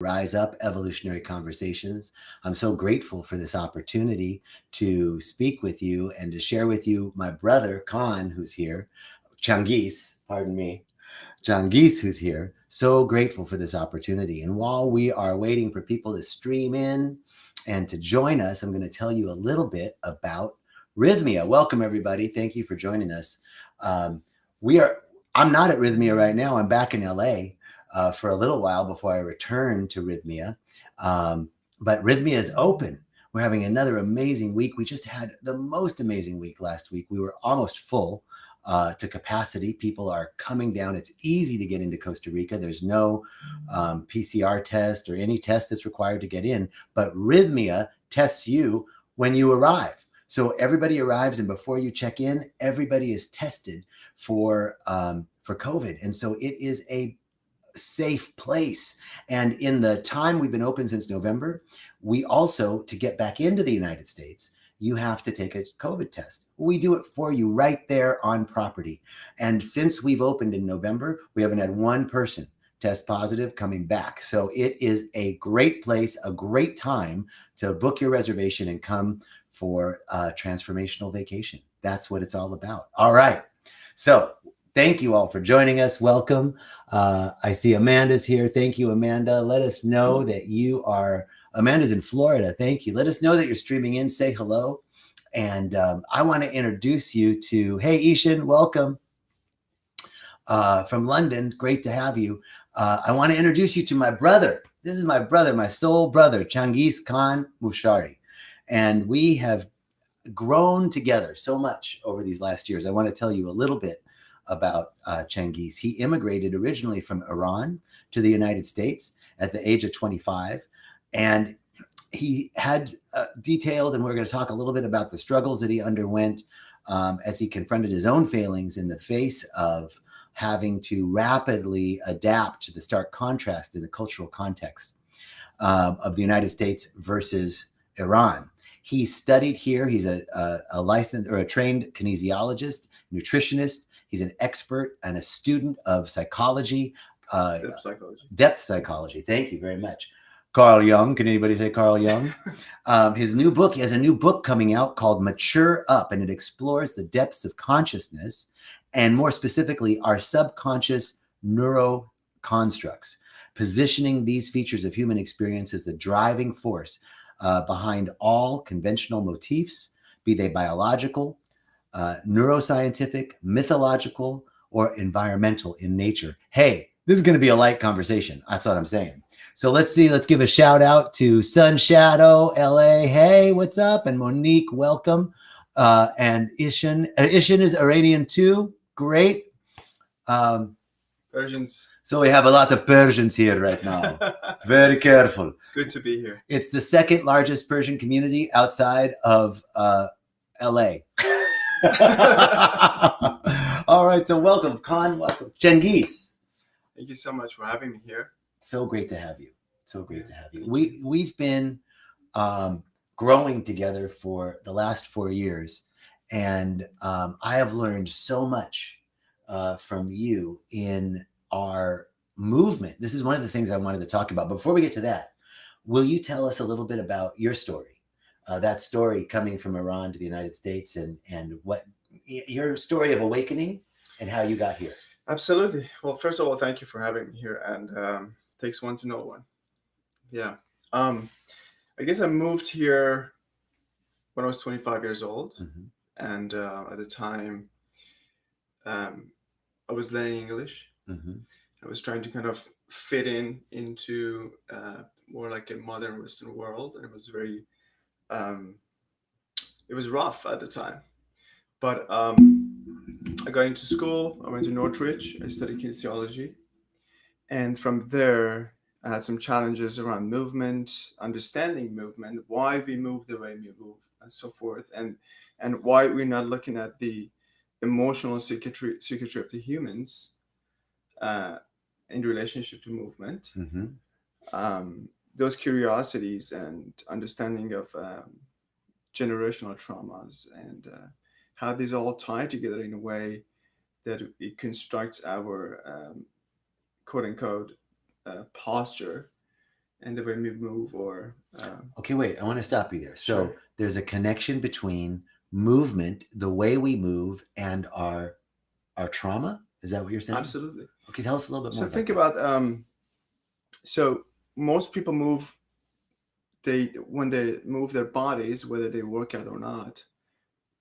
Rise Up Evolutionary Conversations. I'm so grateful for this opportunity to speak with you and to share with you my brother, Khan, who's here, Changiz, pardon me, Changiz, who's here. So grateful for this opportunity. And while we are waiting for people to stream in and to join us, I'm going to tell you a little bit about Rythmia. Welcome, everybody. Thank you for joining us. I'm not at Rythmia right now. I'm back in LA for a little while before I return to Rythmia. But Rythmia is open. We're having another amazing week. We just had the most amazing week last week. We were almost full to capacity. People are coming down. It's easy to get into Costa Rica. There's no PCR test or any test that's required to get in, but Rythmia tests you when you arrive. So everybody arrives, and before you check in, everybody is tested for COVID. And so it is a safe place. And in the time we've been open since November, we also, to get back into the United States, you have to take a COVID test. We do it for you right there on property. And since we've opened in November, we haven't had one person test positive coming back. So it is a great place, a great time to book your reservation and come for a transformational vacation. That's what it's all about. All right. So thank you all for joining us. Welcome. I see Amanda's here. Thank you, Amanda. Let us know that Amanda's in Florida. Thank you. Let us know that you're streaming in. Say hello. And I want to introduce you to, hey, Ishan, welcome from London. Great to have you. I want to introduce you to my brother. This is my brother, my soul brother, Changiz Khan Moshiri. And we have grown together so much over these last years. I want to tell you a little bit about Changiz. He immigrated originally from Iran to the United States at the age of 25. And he had detailed, and we're going to talk a little bit about the struggles that he underwent as he confronted his own failings in the face of having to rapidly adapt to the stark contrast in the cultural context of the United States versus Iran. He studied here. He's a licensed or a trained kinesiologist, nutritionist. He's an expert and a student of psychology. Depth psychology. Thank you very much. Carl Jung. Can anybody say Carl Jung? He has a new book coming out called Mature Up, and it explores the depths of consciousness and more specifically our subconscious neuro constructs, positioning these features of human experience as the driving force behind all conventional motifs, be they biological, neuroscientific, mythological, or environmental in nature. Hey, this is going to be a light conversation. That's what I'm saying. So let's give a shout out to Sun Shadow LA. Hey, what's up? And Monique, welcome. And Ishan is Iranian too. Great. Persians. So we have a lot of Persians here right now. Very careful. Good to be here. It's the second largest Persian community outside of LA. All right, so welcome, Khan. Welcome, Changiz. Thank you so much for having me here. So great to have you. So great to have you. We've been growing together for the last 4 years, and I have learned so much from you in our movement. This is one of the things I wanted to talk about. Before we get to that, will you tell us a little bit about your story? That story coming from Iran to the United States, and what your story of awakening and how you got here. Absolutely. Well, first of all, thank you for having me here. And takes one to know one. Yeah. I guess I moved here when I was 25 years old. Mm-hmm. And at the time, I was learning English. Mm-hmm. I was trying to kind of fit into more like a modern Western world. And it was very, it was rough at the time. But I got into school. I went to Northridge. I studied kinesiology. And from there, I had some challenges around movement, understanding movement, why we move the way we move, and so forth, and why we're not looking at the emotional circuitry of the humans in relationship to movement. Mm-hmm. Those curiosities and understanding of generational traumas and how these all tie together in a way that it constructs our quote unquote posture and the way we move, or Okay, wait, I want to stop you there. So sure. there's a connection between movement, the way we move, and our trauma. Is that what you're saying? Absolutely. Okay, tell us a little bit So more about think that. about so most people move, when they move their bodies, whether they work out or not,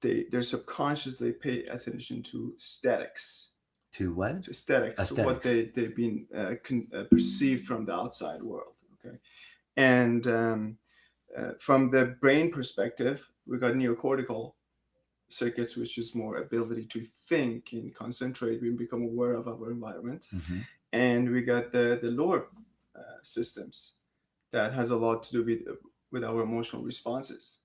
they're subconsciously pay attention to aesthetics, To what? to what Aesthetics. they've been perceived from the outside world. Okay, and from the brain perspective, we got neocortical circuits, which is more ability to think and concentrate. We become aware of our environment, Mm-hmm. and we got the lower systems that has a lot to do with our emotional responses.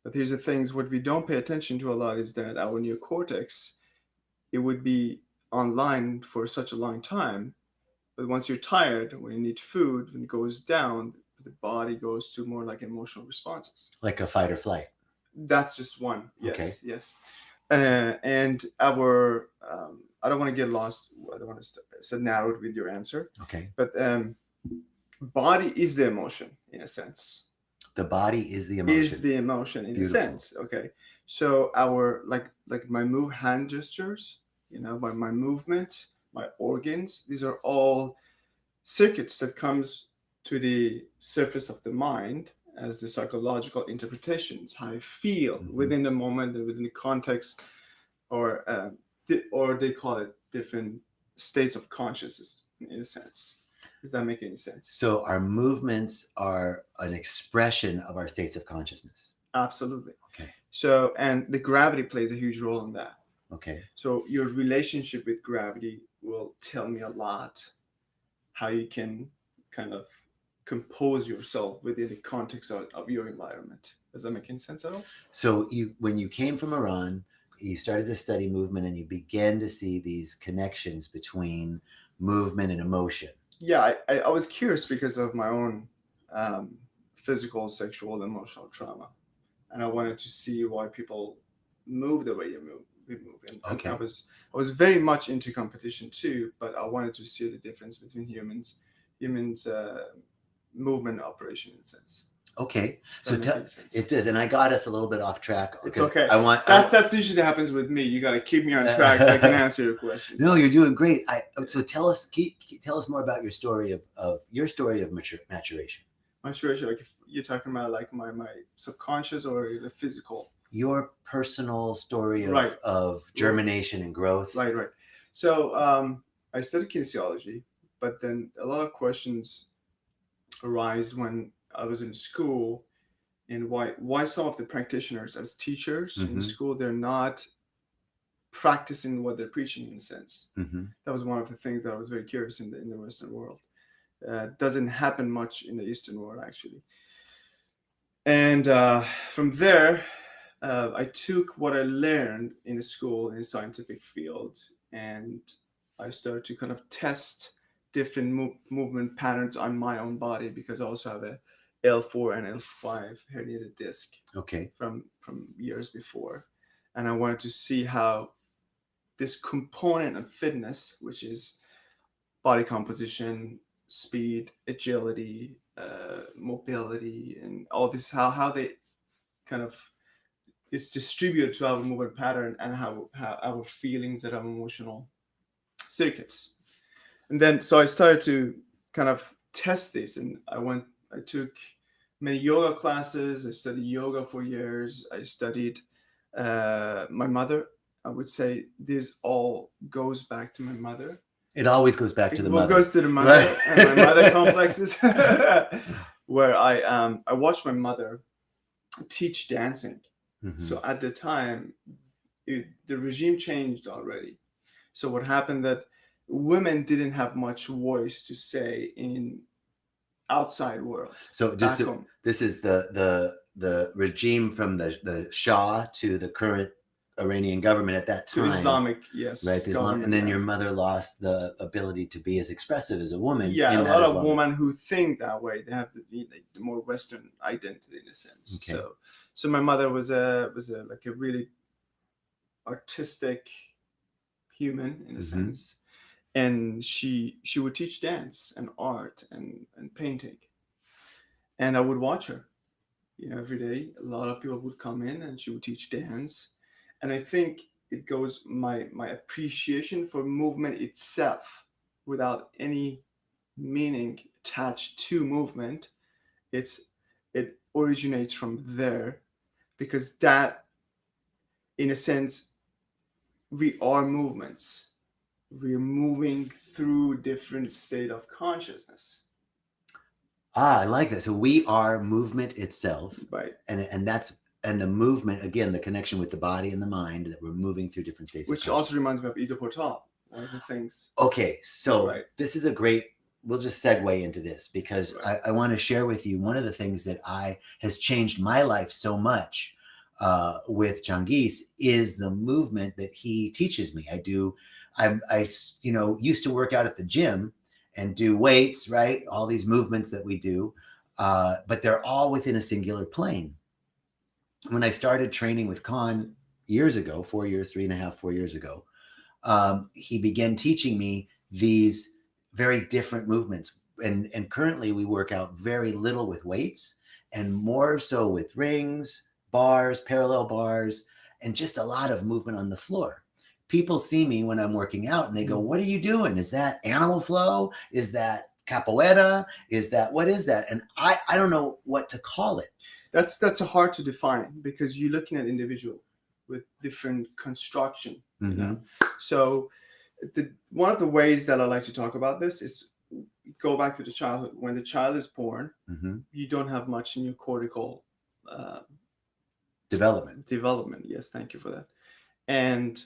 But here's the things: what we don't pay attention to a lot is that our neocortex, it would be online for such a long time, but once you're tired, when you need food, when it goes down, the body goes to more like emotional responses. Like a fight or flight. That's just one. Yes, Okay. yes. And our, I don't want to get lost. I don't want to narrowed with your answer. Okay. But body is the emotion in a sense. The body is the emotion. Is the emotion in Beautiful. a sense. Okay. So our like my hand gestures, my movement, my organs, these are all circuits that comes to the surface of the mind as the psychological interpretations, how I feel within the moment and within the context, or they call it different states of consciousness in a sense. Does that make any sense? So our movements are an expression of our states of consciousness. Absolutely. Okay. So, and the gravity plays a huge role in that. Okay. So your relationship with gravity will tell me a lot how you can kind of compose yourself within the context of your environment. Does that make any sense at all? So when you came from Iran, you started to study movement and you began to see these connections between movement and emotion. Yeah, I was curious because of my own physical, sexual, and emotional trauma. And I wanted to see why people move the way we move. And Okay. I was very much into competition too, but I wanted to see the difference between humans movement operation in a sense. Okay, so it does, and I got us a little bit off track. It's okay. That's usually happens with me. You got to keep me on track so I can answer your questions. No, you're doing great. So tell us more about your story of maturation. Maturation, like if you're talking about like my subconscious or the physical. Your personal story of germination and growth. Right. So I studied kinesiology, but then a lot of questions arise when I was in school, and why some of the practitioners as teachers in school, they're not practicing what they're preaching in a sense. That was one of the things that I was very curious in the Western world. Doesn't happen much in the Eastern world actually. And from there, I took what I learned in school in a scientific field, and I started to kind of test different movement patterns on my own body, because I also have a L4 and L5 herniated disc. Okay. From years before, and I wanted to see how this component of fitness, which is body composition, speed, agility, mobility, and all this, how they kind of is distributed to our movement pattern, and how our feelings and our emotional circuits. And then so I started to kind of test this, and I took many yoga classes. I studied yoga for years. I studied my mother. I would say this all goes back to my mother. It always goes back to the mother. It goes to the mother, right? And my mother complexes, where I watched my mother teach dancing. So at the time, the regime changed already. So what happened that women didn't have much voice to say in outside world. So this is the regime from the Shah to the current Iranian government at that time. To Islamic, yes. Right, Islam, and then your mother lost the ability to be as expressive as a woman. Yeah, a lot of women who think that way, they have the more Western identity in a sense. Okay. So my mother was a like a really artistic human in a sense, and she would teach dance and art and painting. And I would watch her, every day. A lot of people would come in and she would teach dance. And I think it goes my appreciation for movement itself without any meaning attached to movement. It originates from there, because that, in a sense, we are movements. We're moving through different state of consciousness. I like that. So we are movement itself, Right. And the movement, again, the connection with the body and the mind, that we're moving through different states. Which also reminds me of Ida Portal, one of the things. Okay, so Right. This is a great, we'll just segue into this, because Right. I want to share with you one of the things that has changed my life so much with Changiz is the movement that he teaches me. I used to work out at the gym and do weights, right? All these movements that we do, but they're all within a singular plane. When I started training with Khan years ago, 4 years, 3.5, 4 years ago, he began teaching me these very different movements. And currently we work out very little with weights and more so with rings, bars, parallel bars, and just a lot of movement on the floor. People see me when I'm working out and they go, "What are you doing? Is that animal flow? Is that capoeira? What is that?" And I don't know what to call it. That's hard to define, because you're looking at individual with different construction. Mm-hmm. So one of the ways that I like to talk about this is go back to the childhood. When the child is born, Mm-hmm. you don't have much in your cortical Development. Yes, thank you for that. And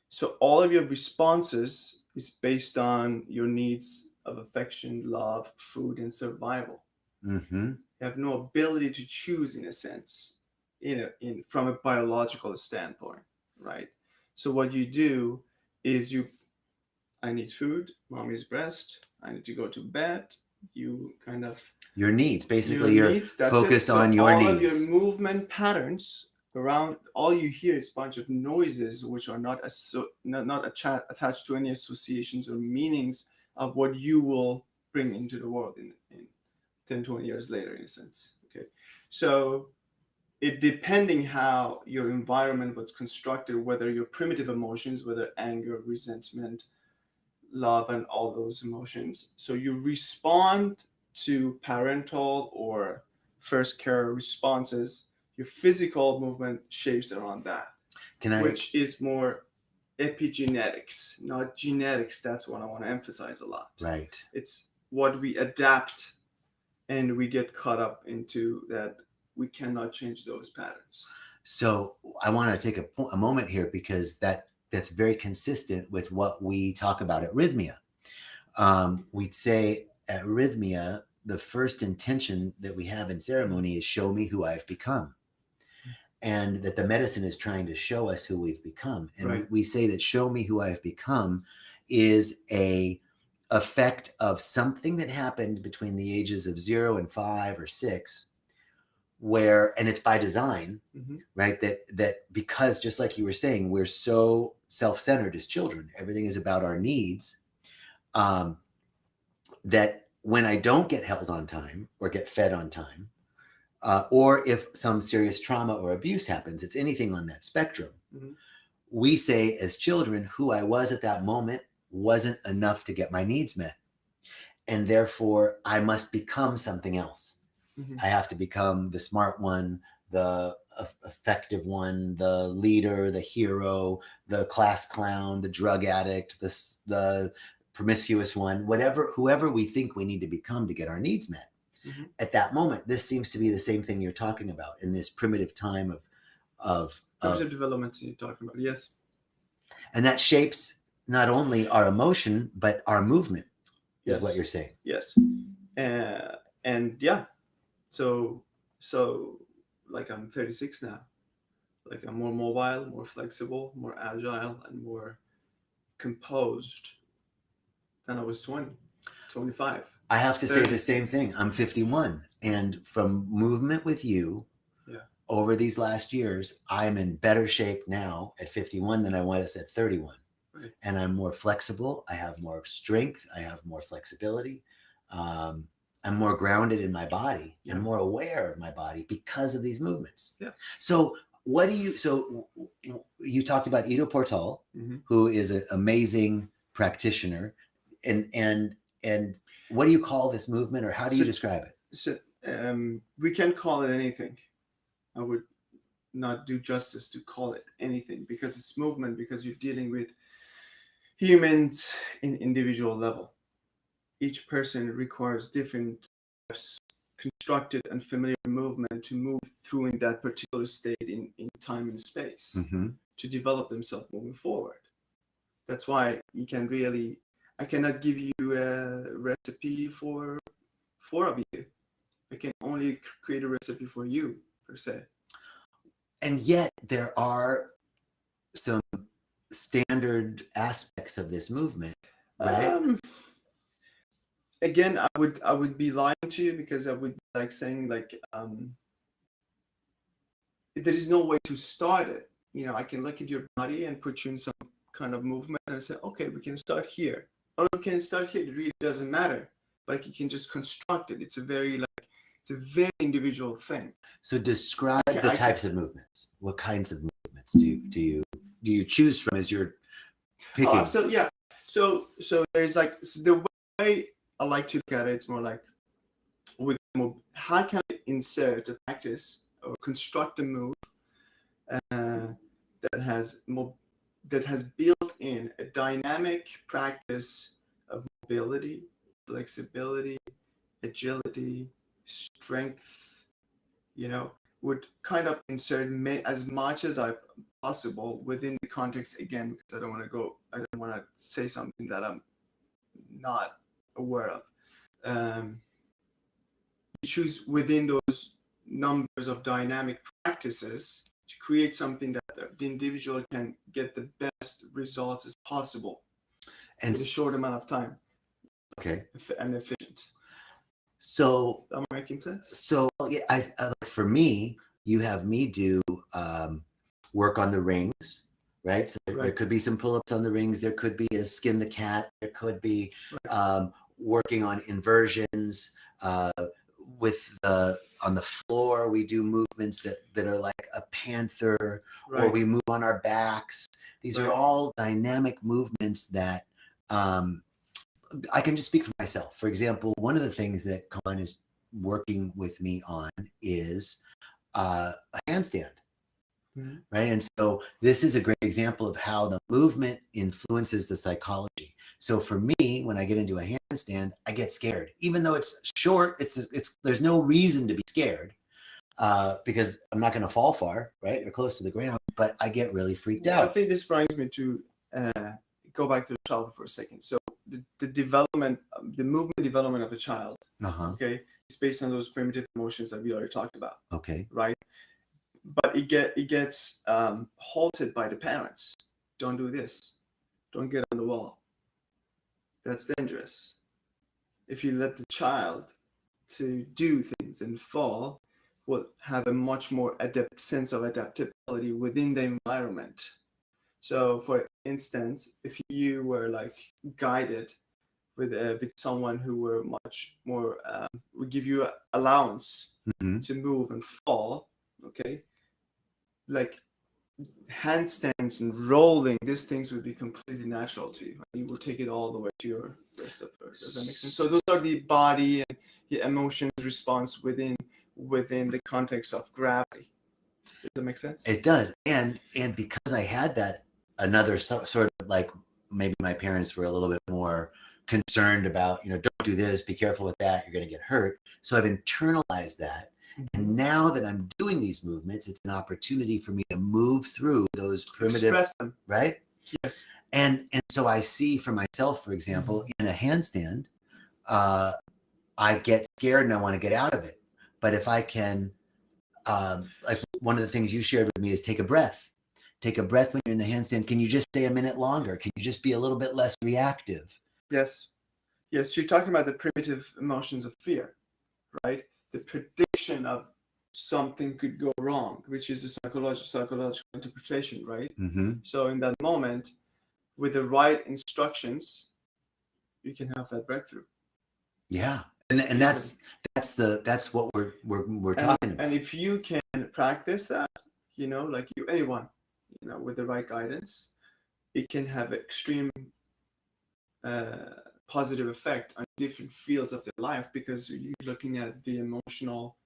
so all of your responses is based on your needs of affection, love, food, and survival. Mm-hmm. You have no ability to choose, in a sense, from a biological standpoint, right? So what you do is I need food, mommy's breast, I need to go to bed. You kind of your needs, basically, you're focused on your all needs. All of your movement patterns around, all you hear is a bunch of noises which are not attached to any associations or meanings of what you will bring into the world in 10, 20 years later, in a sense. Okay, so it depending how your environment was constructed, whether your primitive emotions, whether anger, resentment, love, and all those emotions, so you respond to parental or first care responses. Your physical movement shapes around that, which is more epigenetics, not genetics. That's what I want to emphasize a lot. Right. It's what we adapt, and we get caught up into that. We cannot change those patterns. So I want to take a moment here, because that's very consistent with what we talk about at Rythmia. We'd say at Rythmia, the first intention that we have in ceremony is show me who I've become. And that the medicine is trying to show us who we've become. And right. We say that show me who I've become is a effect of something that happened between the ages of 0 and 5 or 6, and it's by design, mm-hmm. right? That because, just like you were saying, we're so self-centered as children, everything is about our needs, that when I don't get held on time or get fed on time, or if some serious trauma or abuse happens, it's anything on that spectrum. Mm-hmm. We say as children, who I was at that moment wasn't enough to get my needs met. And therefore, I must become something else. Mm-hmm. I have to become the smart one, the effective one, the leader, the hero, the class clown, the drug addict, the promiscuous one, whoever we think we need to become to get our needs met. Mm-hmm. At that moment, this seems to be the same thing you're talking about in this primitive time of development you're talking about. Yes. And that shapes not only our emotion, but our movement, is yes. what you're saying. Yes. And yeah, so like I'm 36 now. Like I'm more mobile, more flexible, more agile, and more composed than I was 20, 25. I have to 30. Say the same thing. I'm 51. And from movement with you, over these last years, I'm in better shape now at 51 than I was at 31. Right. And I'm more flexible. I have more strength. I have more flexibility. I I'm more grounded in my body Yeah. and more aware of my body because of these movements. Yeah. So so you talked about Ido Portal, Mhm. who is an amazing practitioner, and what do you call this movement, or how do you describe it? So we can call it anything. I would not do justice to call it anything, because it's movement, because you're dealing with humans in individual level. Each person requires different types, constructed and familiar movement to move through in that particular state in time and space, Mm-hmm. to develop themselves moving forward. That's why I cannot give you a recipe for four of you. I can only create a recipe for you, per se. And yet there are some standard aspects of this movement, right? Again, I would be lying to you, because I would be like saying like there is no way to start it. I can look at your body and put you in some kind of movement and say, okay, we can start here, or we can start here. It really doesn't matter. Like, you can just construct it. It's a very individual thing. So describe the types of movements. What kinds of movements do you choose from as you're picking? Oh, absolutely, yeah. So there's the way I like to look at it, it's more like, how can I insert a practice or construct a move that has built in a dynamic practice of mobility, flexibility, agility, strength. Would kind of insert as much as possible within the context, again, because I don't want to say something that I'm not aware of. You choose within those numbers of dynamic practices to create something that the individual can get the best results as possible in a short amount of time. Okay. And efficient. So, am I making sense? So, yeah, for me, you have me do work on the rings, right? So there could be some pull-ups on the rings. There could be a skin the cat. There could be working on inversions. On the floor, we do movements that are like a panther, or we move on our backs. These are all dynamic movements that I can just speak for myself. For example, one of the things that Colin is working with me on is a handstand, right? And so this is a great example of how the movement influences the psychology. So for me, when I get into a handstand, I get scared, even though it's short. There's no reason to be scared because I'm not going to fall far, right, or close to the ground. But I get really freaked out. I think this brings me to go back to the childhood for a second. So the development, the movement development of a child, okay, it's based on those primitive emotions that we already talked about. Okay. Right. But it gets halted by the parents. Don't do this. Don't get on the wall. That's dangerous. If you let the child to do things and fall, will have a much more sense of adaptability within the environment. So, for instance, if you were guided with someone who were much more would give you allowance to move and fall, okay, like handstands and rolling, these things would be completely natural to you. You will take it all the way to your rest of it. Does that make sense? So those are the body and the emotions response within the context of gravity. Does that make sense? It does. And because I had that, another sort of like, maybe my parents were a little bit more concerned about, don't do this, be careful with that, you're going to get hurt. So I've internalized that. And now that I'm doing these movements, it's an opportunity for me to move through those primitive, express them. Right? Yes. And so I see for myself, for example, in a handstand, I get scared and I want to get out of it. But if I can, like one of the things you shared with me is take a breath. Take a breath when you're in the handstand. Can you just stay a minute longer? Can you just be a little bit less reactive? Yes. Yes, you're talking about the primitive emotions of fear, right? The prediction of something could go wrong, which is the psychological interpretation, right? So in that moment, with the right instructions, you can have that breakthrough. Yeah, And that's what we're talking about. And if you can practice that, like anyone, with the right guidance, it can have extreme positive effect on different fields of their life, because you're looking at the emotional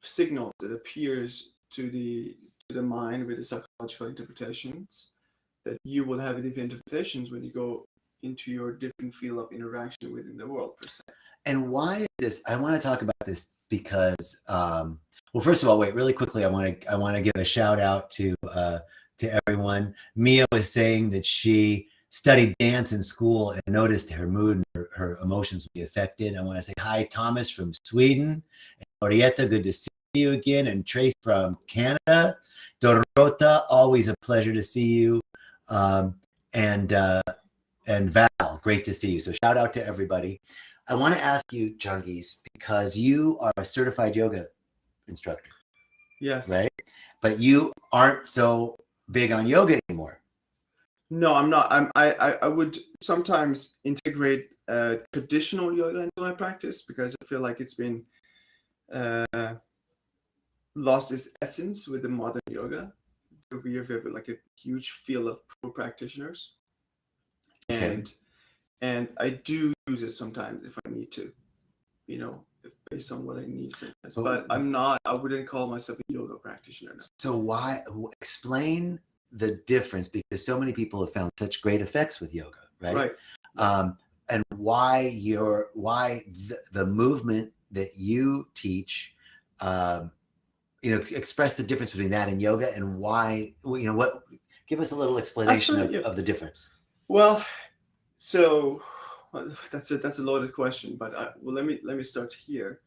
signal that appears to the mind with the psychological interpretations, that you will have different interpretations when you go into your different field of interaction within the world per se. And why is this? I want to talk about this because, well, first of all, wait, really quickly, I want to give a shout out to everyone. Mia was saying that she studied dance in school and noticed her mood and her emotions would be affected. I want to say hi, Thomas from Sweden, and Orietta, good to see you again, and Trace from Canada, Dorota, always a pleasure to see you, and Val, great to see you. So shout out to everybody. I want to ask you, Changiz, because you are a certified yoga instructor. Yes. Right? But you aren't so big on yoga anymore. No, I'm not. I would sometimes integrate traditional yoga into my practice, because I feel like it's been lost its essence with the modern yoga. We have like a huge field of pro practitioners, and Okay. and I do use it sometimes if I need to, based on what I need sometimes. But I wouldn't call myself a yoga practitioner. No. So why explain the difference, because so many people have found such great effects with yoga, right? And why the movement that you teach, express the difference between that and yoga, and why, what, give us a little explanation of the difference. Well, so that's a loaded question, but let me start here.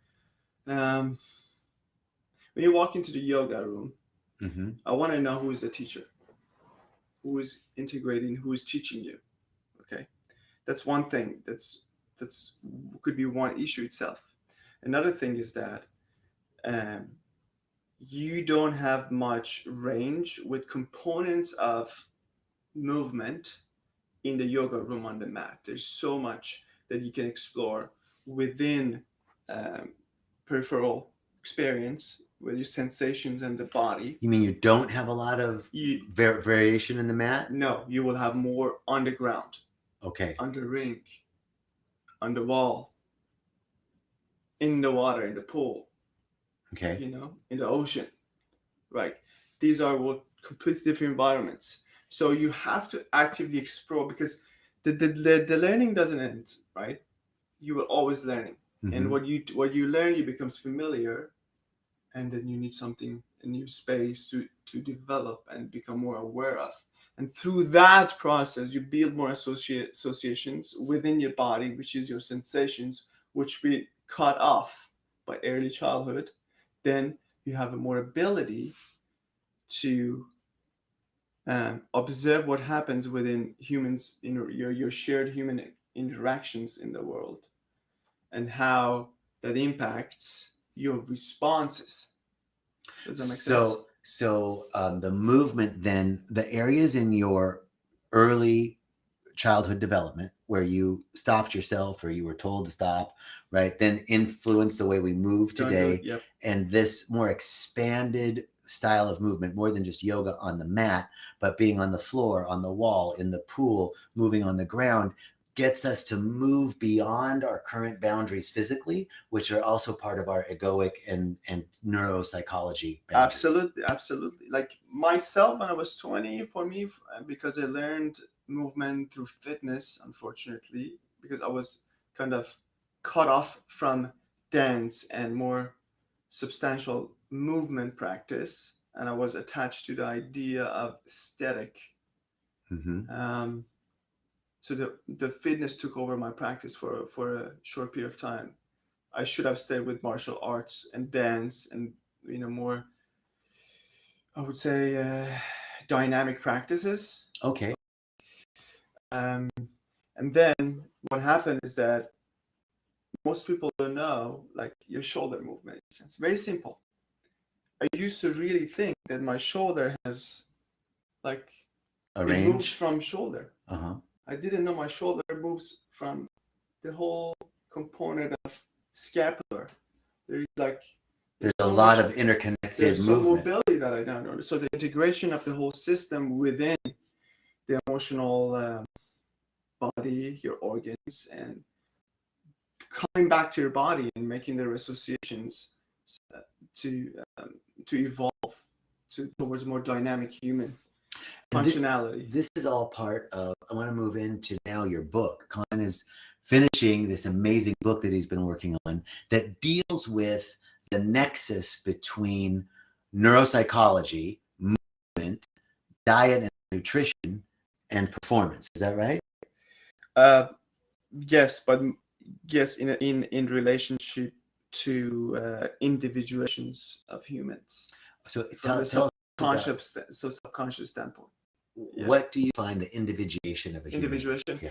When you walk into the yoga room, mm-hmm. I want to know who is the teacher, who is integrating, who is teaching you. Okay, that's one thing. That's could be one issue itself. Another thing is that you don't have much range with components of movement in the yoga room on the mat. There's so much that you can explore within peripheral experience with your sensations and the body. You mean you don't have a lot of variation in the mat? No, you will have more on the ground. Okay. On the rink, on the wall, in the water, in the pool. Okay. In the ocean. Right. These are completely different environments. So you have to actively explore, because the learning doesn't end, right? You are always learning. Mm-hmm. And what you learn, you becomes familiar, and then you need a new space to develop and become more aware of. And through that process, you build more associations within your body, which is your sensations, which we cut off by early childhood. Then you have a more ability to observe what happens within humans, your shared human interactions in the world, and how that impacts your responses. Does that make sense? So the movement, then, the areas in your early childhood development where you stopped yourself or you were told to stop, right, then influence the way we move today. Yep. And this more expanded style of movement, more than just yoga on the mat, but being on the floor, on the wall, in the pool, moving on the ground, gets us to move beyond our current boundaries physically, which are also part of our egoic and neuropsychology boundaries. Absolutely. Like myself, when I was 20, for me, because I learned movement through fitness, unfortunately, because I was kind of cut off from dance and more substantial movement practice, and I was attached to the idea of aesthetic. Mm-hmm. So the fitness took over my practice for a short period of time. I should have stayed with martial arts and dance and more, I would say, dynamic practices. Okay. And then what happened is that most people don't know, like, your shoulder movement. It's very simple. I used to really think that my shoulder has, like, a range. It moves from shoulder. Uh-huh. I didn't know my shoulder moves from the whole component of scapular. There's like there's a lot of interconnected there's some movement. mobility that I don't notice. So the integration of the whole system within the emotional body, your organs, and coming back to your body and making the associations to evolve towards more dynamic human functionality. This is all part of, I want to move into now your book. Con is finishing this amazing book that he's been working on that deals with the nexus between neuropsychology, movement, diet and nutrition, and performance. Is that right? Yes, but yes, in relationship to individuations of humans. So From a tell subconscious standpoint. Yeah. What do you find the individuation of a human? Individuation? Yeah.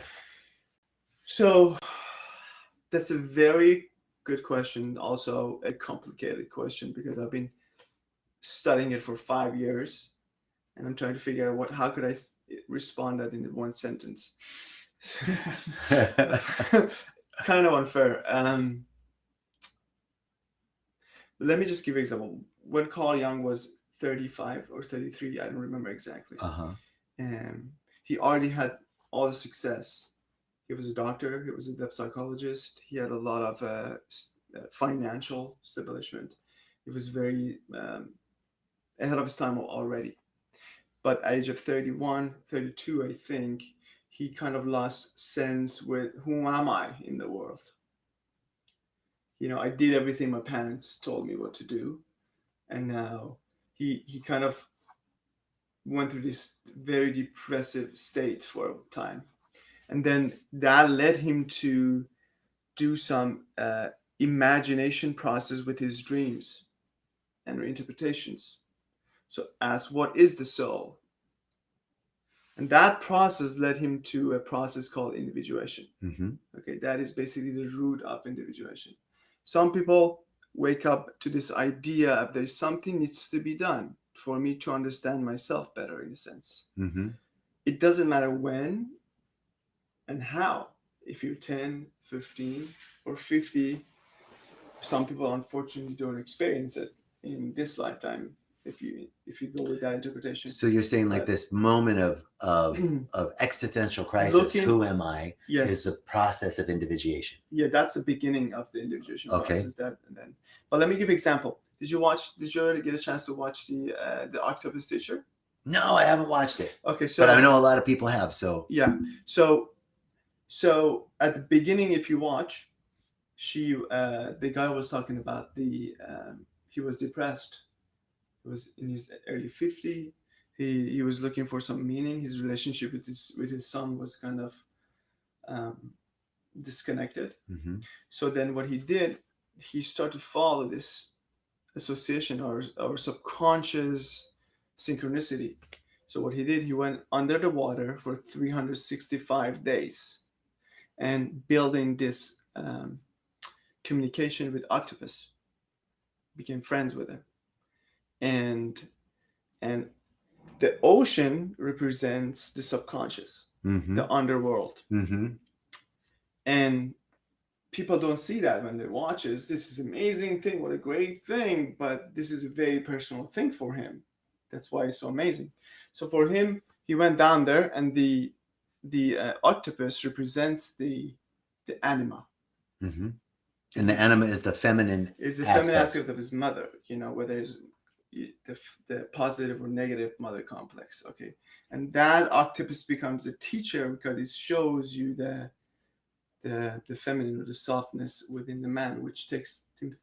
So that's a very good question. Also a complicated question because I've been studying it for 5 years, and I'm trying to figure out how could I respond that in one sentence. Kind of unfair. Let me just give you an example. When Carl Jung was 35 or 33, I don't remember exactly. He already had all the success. He was a doctor. He was a depth psychologist. He had a lot of financial establishment. He was very ahead of his time already. But at age of 31, 32, I think, he kind of lost sense with who am I in the world? I did everything my parents told me what to do. And now he kind of went through this very depressive state for a time. And then that led him to do some imagination process with his dreams and reinterpretations. So ask, what is the soul? And that process led him to a process called individuation. Okay, that is basically the root of individuation. Some people wake up to this idea of there's something needs to be done for me to understand myself better, in a sense. It doesn't matter when and how. If you're 10, 15, or 50, some people unfortunately don't experience it in this lifetime. If you go with that interpretation. So you're saying like this moment of existential crisis, who am I, is the process of individuation. Yeah, that's the beginning of the individuation process. But let me give you an example. Did you already get a chance to watch the Octopus Teacher? No, I haven't watched it. Okay, so but I know a lot of people have. So yeah, so at the beginning, if you watch, the guy was talking about he was depressed. He was in his early 50s. He was looking for some meaning. His relationship with his son was kind of disconnected. So then what he did, he started to follow this association or subconscious synchronicity. So what he did, he went under the water for 365 days and building this communication with octopus, became friends with him. And the ocean represents the subconscious, the underworld. And people don't see that when they watch it. This is an amazing thing, what a great thing, but this is a very personal thing for him. That's why it's so amazing. So for him, he went down there, and the octopus represents the anima. And the anima is the feminine. Is the feminine aspect of his mother. Whether it's the positive or negative mother complex. Okay, and that octopus becomes a teacher because it shows you the feminine or the softness within the man, which takes him.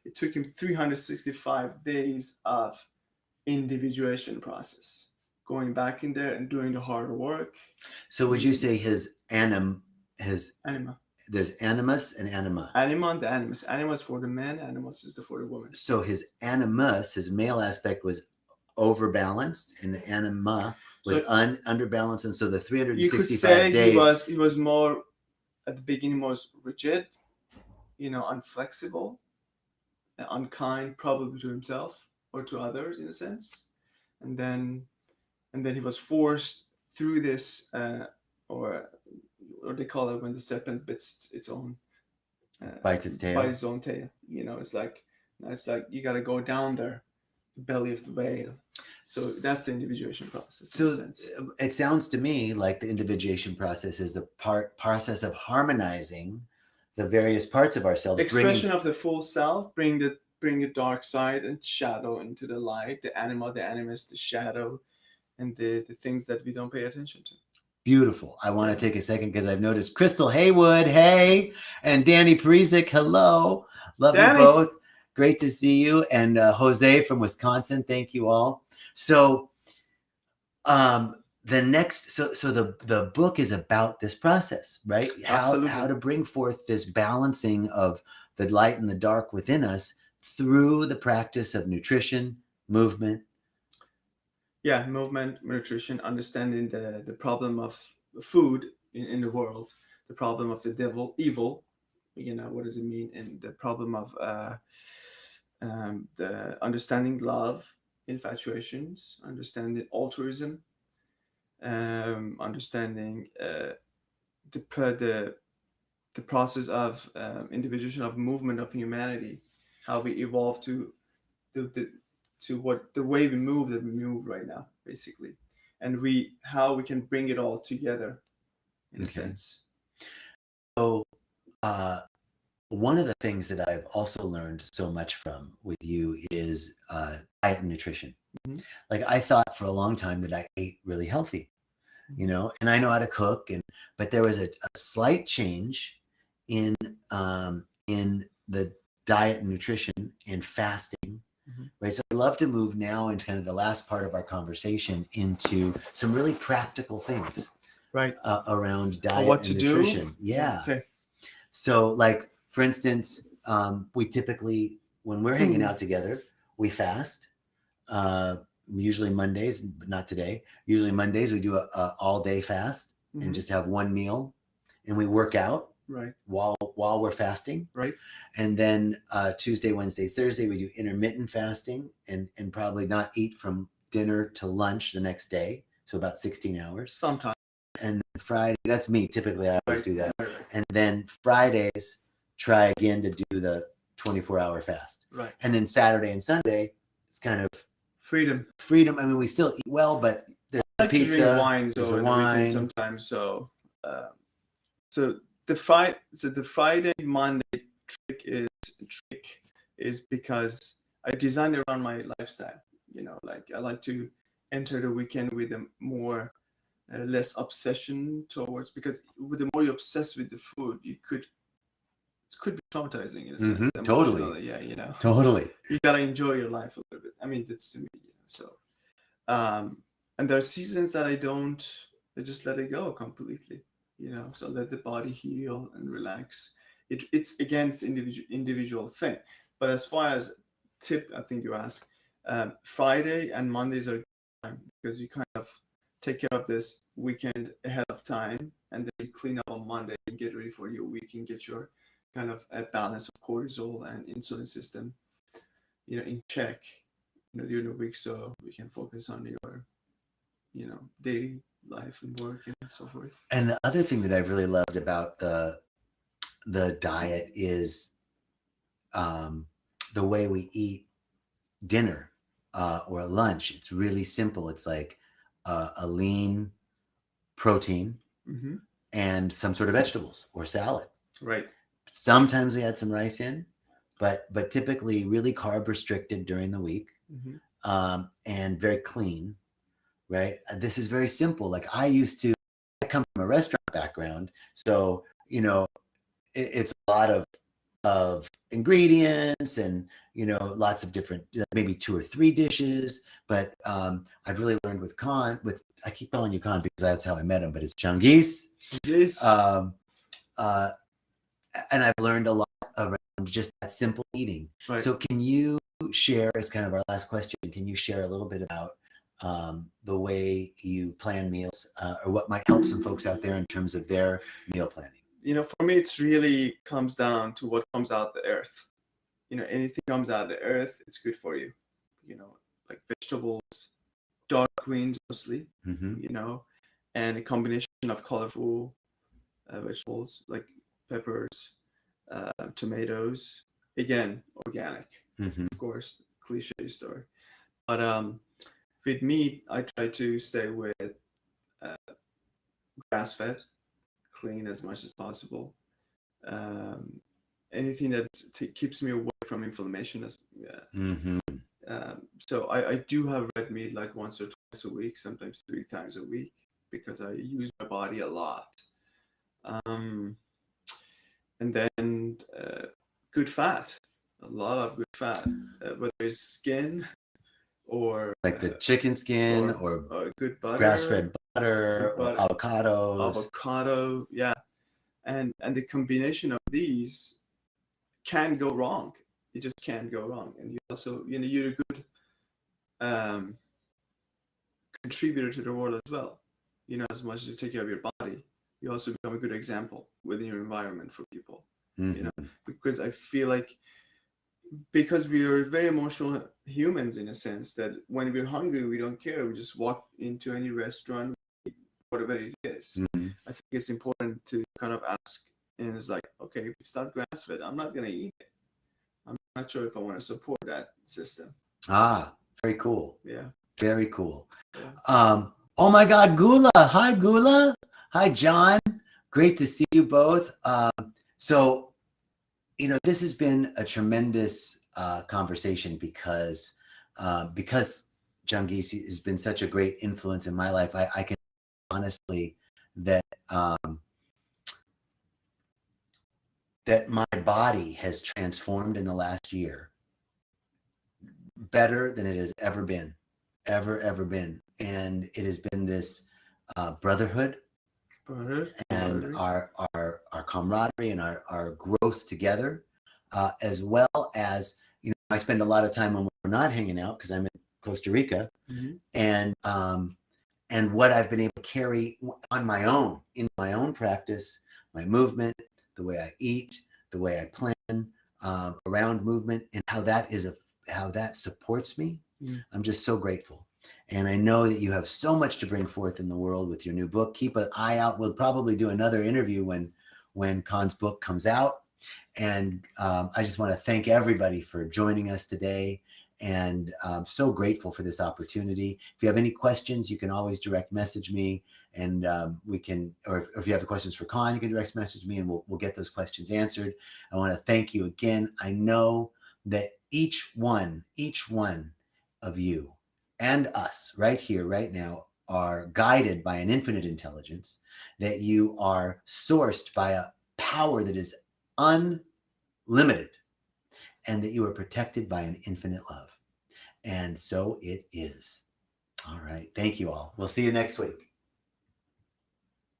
It took him 365 days of individuation process, going back in there and doing the hard work. So would you say his anima? There's animus and anima. Anima and the animus. Animus for the man, animus is for the woman. So his animus, his male aspect, was overbalanced, and the anima was underbalanced, and so the 365 you could say days. He was more at the beginning, was rigid, unflexible, unkind, probably to himself or to others in a sense, and then he was forced through this, or they call it when the serpent bits its own Bites its tail. Bites its own tail. It's like you got to go down there, the belly of the whale. So that's the individuation process. So it sounds to me like the individuation process is the process of harmonizing the various parts of ourselves. Expression of the full self, bring the dark side and shadow into the light, the anima, the animus, the shadow, and the things that we don't pay attention to. Beautiful. I want to take a second because I've noticed Crystal Haywood, hey, and Danny Parisic, hello. Love Danny. You both. Great to see you. And Jose from Wisconsin, thank you all. So the book is about this process, right? How to bring forth this balancing of the light and the dark within us through the practice of nutrition, movement. Yeah, movement, nutrition, understanding the problem of food in the world, the problem of the devil, evil, what does it mean? And the problem of the understanding love, infatuations, understanding altruism, understanding the process of individuation, of movement of humanity, how we evolve to the way we move right now, basically, and how we can bring it all together in a sense. So one of the things that I've also learned so much from with you is diet and nutrition. Mm-hmm. Like I thought for a long time that I ate really healthy, and I know how to cook, but there was a slight change in the diet and nutrition and fasting. Mm-hmm. Right. So I'd love to move now into kind of the last part of our conversation into some really practical things. Right. Around diet and nutrition. Yeah. Okay. So like, for instance, we typically, when we're hanging out together, we fast. Usually Mondays, but not today. Usually Mondays, we do a all-day fast and just have one meal, and we work out. Right. While we're fasting. Right. And then Tuesday, Wednesday, Thursday, we do intermittent fasting and probably not eat from dinner to lunch the next day. So about 16 hours. Sometimes. And Friday, that's me. Typically, I always do that. Right. And then Fridays, try again to do the 24-hour fast. Right. And then Saturday and Sunday, it's kind of freedom. I mean, we still eat well, but there's pizza, drink wine, there's wine sometimes. So the Friday Monday trick is because I designed it around my lifestyle. Like I like to enter the weekend with a more less obsession towards, because the more you obsess with the food, it could be traumatizing in a sense. Totally. Yeah, Totally. You gotta enjoy your life a little bit. I mean, that's to me. So, and there are seasons that I just let it go completely. So let the body heal and relax. It's individual thing. But as far as tip, I think you asked, Friday and Mondays are time because you kind of take care of this weekend ahead of time, and then you clean up on Monday and get ready for your week and get your kind of a balance of cortisol and insulin system, in check, during the week, so we can focus on your, daily life and work and so forth. And the other thing that I've really loved about the diet is the way we eat dinner or lunch. It's really simple. It's like a lean protein and some sort of vegetables or salad. Right. Sometimes we add some rice in, but typically really carb restricted during the week, and very clean. Right. This is very simple. Like I come from a restaurant background, so it's a lot of ingredients and lots of different, maybe 2 or 3 dishes. But I've really learned with Khan. I keep calling you Khan because that's how I met him, but it's Changiz. Yes. And I've learned a lot around just that simple eating. Right. So can you share, as kind of our last question, can you share a little bit about the way you plan meals, or what might help some folks out there in terms of their meal planning? For me, it's really comes down to what comes out the earth. Anything comes out of the earth, it's good for you. Like vegetables, dark greens mostly, and a combination of colorful vegetables like peppers, tomatoes. Again, organic, Mm-hmm. of course, cliche story. But with meat, I try to stay with uh, grass-fed, clean as much as possible. Um, anything that keeps me away from inflammation. Mm-hmm. So I do have red meat like once or twice a week, sometimes 3 times a week, because I use my body a lot. Um, and then good fat, a lot of good fat, whether it's skin or Like the chicken skin or good grass-fed butter good or butter, avocados. avocado, yeah, and the combination of these can go wrong. It just can't go wrong, and you also, you're a good um, contributor to the world as well. As much as you take care of your body, you also become a good example within your environment for people. Mm-hmm. Because I feel like, because we are very emotional humans in a sense, that when we're hungry, we don't care. We just walk into any restaurant, whatever it is. Mm-hmm. I think it's important to kind of ask, and it's like, okay, if it's not grass fed, I'm not gonna eat it. I'm not sure if I want to support that system. Ah, very cool. Yeah. Very cool. Yeah. Oh my God, Gula. Hi, Gula. Hi, John. Great to see you both. So, this has been a tremendous conversation because Changiz has been such a great influence in my life. I can honestly that that my body has transformed in the last year better than it has ever been, ever been. And it has been this brotherhood and our camaraderie and our growth together, as well as, I spend a lot of time when we're not hanging out because I'm in Costa Rica, Mm-hmm. and what I've been able to carry on my own, in my own practice, my movement, the way I eat, the way I plan around movement, and how that supports me. Mm. I'm just so grateful. And I know that you have so much to bring forth in the world with your new book. Keep an eye out. We'll probably do another interview when Khan's book comes out. And I just want to thank everybody for joining us today. And I'm so grateful for this opportunity. If you have any questions, you can always direct message me, and we can, or if you have questions for Khan, you can direct message me, and we'll get those questions answered. I want to thank you again. I know that each one of you and us right here, right now, are guided by an infinite intelligence, that you are sourced by a power that is unlimited, and that you are protected by an infinite love. And so it is. All right. Thank you all. We'll see you next week.